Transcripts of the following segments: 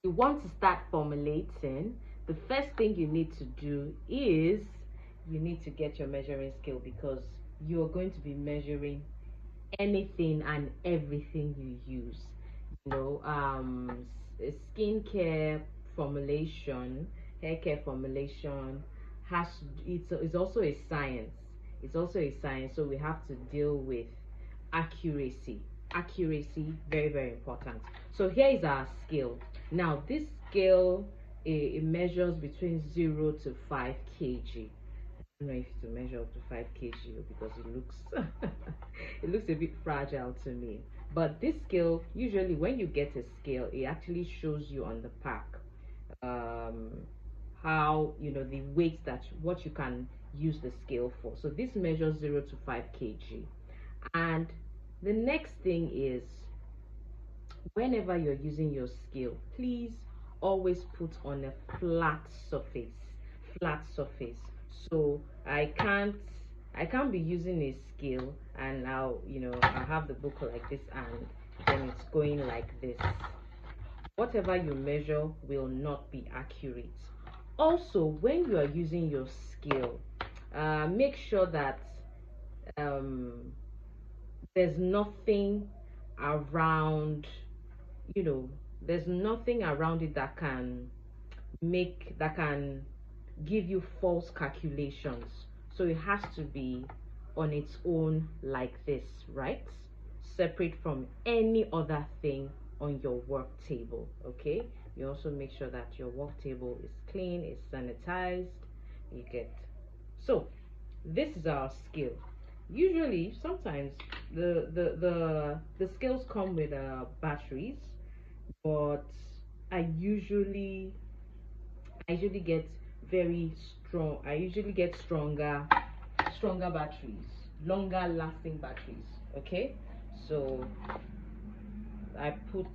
you want to start formulating, the first thing you need to do is you need to get your measuring scale, because you're going to be measuring anything and everything you use. You know, skincare formulation, hair care formulation has, it's also a science. It's also a science, so we have to deal with accuracy. Accuracy, very very important. So here is our scale. Now this scale, it measures between 0 to 5 kg. I don't know if to measure up to 5 kg, because it looks it looks a bit fragile to me. But this scale, usually when you get a scale, it actually shows you on the pack um, how, you know, the weight, that what you can use the scale for. So this measures 0 to 5 kg. And the next thing is, whenever you're using your scale, please always put on a flat surface. Flat surface. So I can't be using a scale and now, you know, I have the book like this and then it's going like this. Whatever you measure will not be accurate. Also, when you are using your scale, make sure that um, there's nothing around, you know, there's nothing around it that can give you false calculations. So it has to be on its own like this, right? Separate from any other thing on your work table. Okay, you also make sure that your work table is clean, is sanitized. You get, so this is our scale. Usually sometimes the scales come with batteries, but I usually get very strong. I usually get stronger batteries, longer lasting batteries. Okay, so I put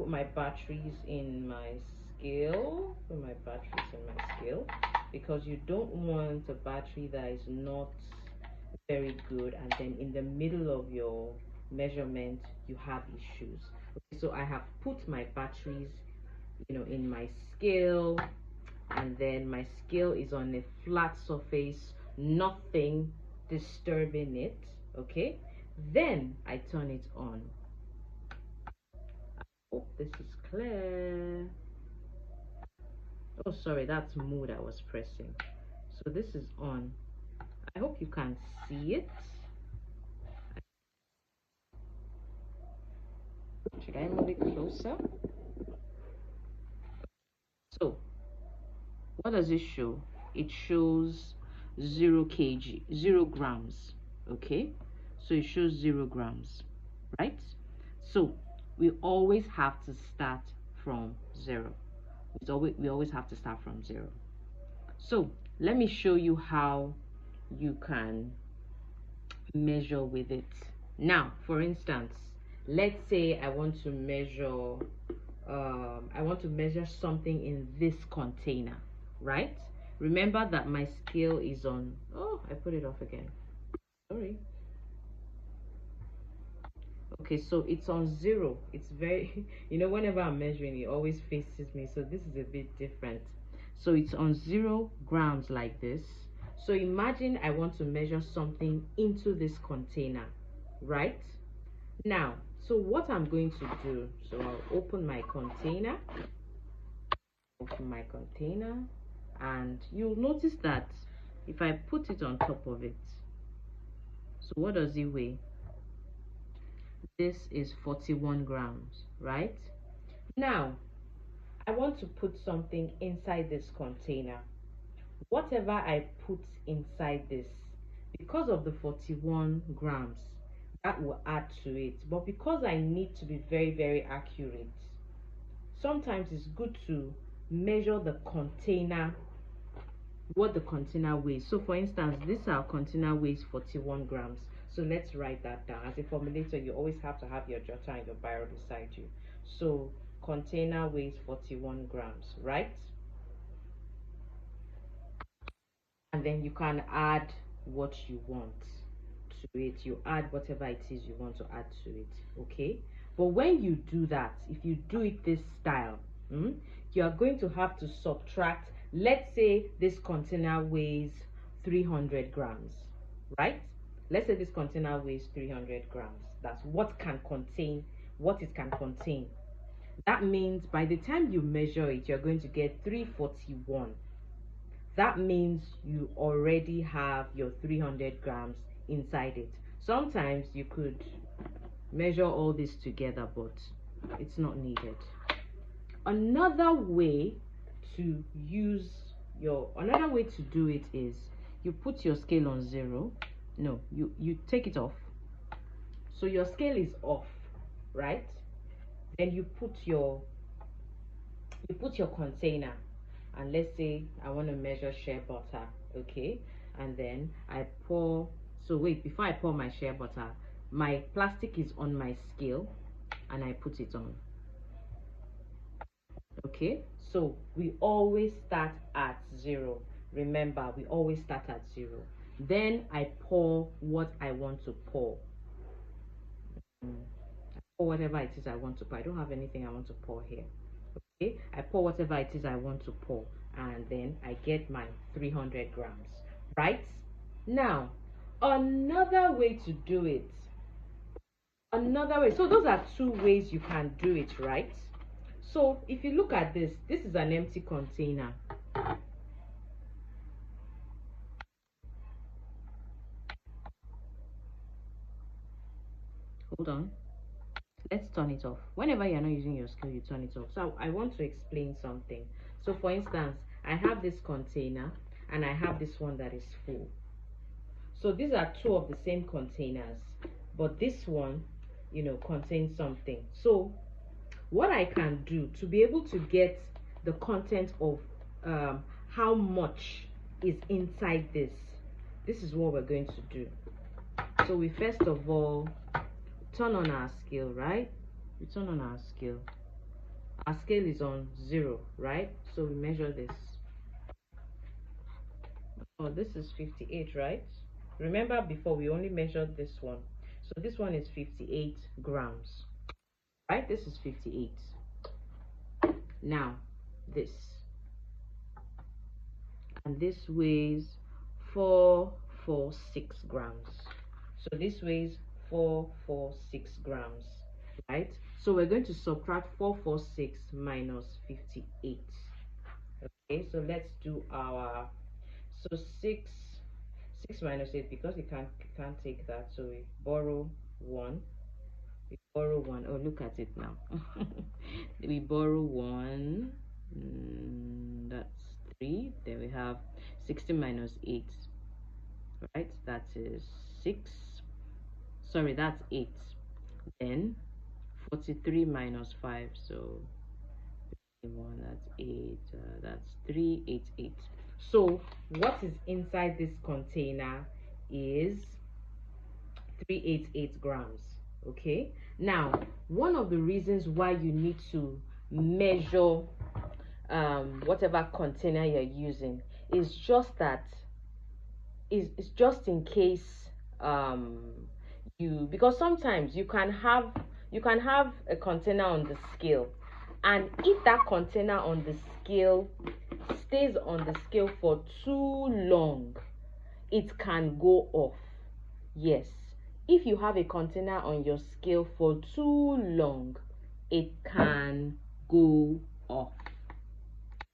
my batteries in my scale. Put my batteries in my scale, because you don't want a battery that is not very good and then in the middle of your measurement you have issues. Okay, so I have put my batteries, you know, in my scale, and then my scale is on a flat surface, nothing disturbing it. Okay, then I turn it on. I hope this is clear. Oh sorry, that's mode I was pressing. So this is on. I hope you can see it. Should I move it closer? So what does it show? It shows 0 kg, 0 grams. Okay, so it shows 0 grams, right? So we always have to start from 0. We always have to start from 0. So let me show you how you can measure with it. Now for instance, let's say I want to measure something in this container, right? Remember that my scale is on, oh, I put it off again, sorry. Okay, so it's on 0. It's very you know, whenever I'm measuring, it always faces me, so this is a bit different. So it's on 0 grams like this. So imagine I want to measure something into this container, right? Now, so what I'm going to do, so I'll open my container, and you'll notice that if I put it on top of it, so what does it weigh? This is 41 grams, right? Now I want to put something inside this container. Whatever I put inside this, because of the 41 grams, that will add to it. But because I need to be very very accurate, sometimes it's good to measure the container, what the container weighs. So for instance, this our container weighs 41 grams. So let's write that down. As a formulator, you always have to have your jotter and your biro beside you. So container weighs 41 grams, right? And then you can add what you want to it. You add whatever it is you want to add to it. Okay, But when you do that, if you do it this style, you are going to have to subtract. Let's say this container weighs 300 grams, right? Let's say this container weighs 300 grams. That's what it can contain. That means by the time you measure it, you're going to get 341. That means you already have your 300 grams inside it. Sometimes you could measure all this together, but it's not needed. Another way to do it is you put your scale on 0. No, you take it off. So your scale is off, right? Then you put your container, and let's say I want to measure shea butter, okay? And then I pour. So wait, before I pour my shea butter, my plastic is on my scale and I put it on. Okay, so we always start at 0. Remember, we always start at 0. Then I pour what I want to pour. Pour whatever it is I want to pour. I don't have anything I want to pour here. Okay, I pour whatever it is I want to pour, and then I get my 300 grams, right? Now, another way to do it. So those are 2 ways you can do it, right? So if you look at this is an empty container. Hold on. Let's turn it off. Whenever you're not using your scale, you turn it off. So I want to explain something. So for instance, I have this container and I have this one that is full. So these are 2 of the same containers, but this one, contains something. So what I can do to be able to get the content of how much is inside this is what we're going to do. So we first of all turn on our scale, right? We turn on our scale. Our scale is on 0, right? So we measure this. Oh, this is 58, right? Remember before we only measured this one. So this one is 58 grams, right? This is 58. Now this, and this weighs 446 grams. So this weighs 446 grams, right? So we're going to subtract 446 minus 58. Okay, so let's do our, so 6 minus 8, because you can't take that, so we borrow 1. Oh, look at it now. We borrow 1, that's 3. Then we have 16 minus 8, right? That is 6. Sorry, that's 8. Then 43 minus 5, so 1, that's 8, that's 388. So what is inside this container is 388 grams. Okay, now one of the reasons why you need to measure whatever container you're using is just that it's just in case because sometimes you can have a container on the scale, and if that container on the scale stays on the scale for too long, it can go off. Yes, if you have a container on your scale for too long, it can go off,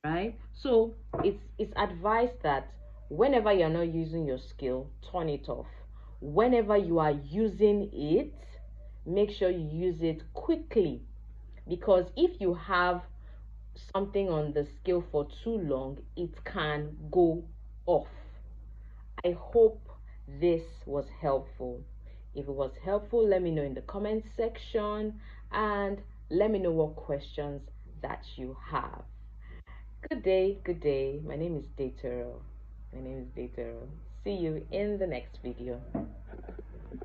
right? So it's advised that whenever you're not using your scale, turn it off. Whenever you are using it, make sure you use it quickly, because if you have something on the scale for too long, it can go off. I hope this was helpful. If it was helpful, let me know in the comment section, and let me know what questions that you have. Good day. My name is Datero. See you in the next video.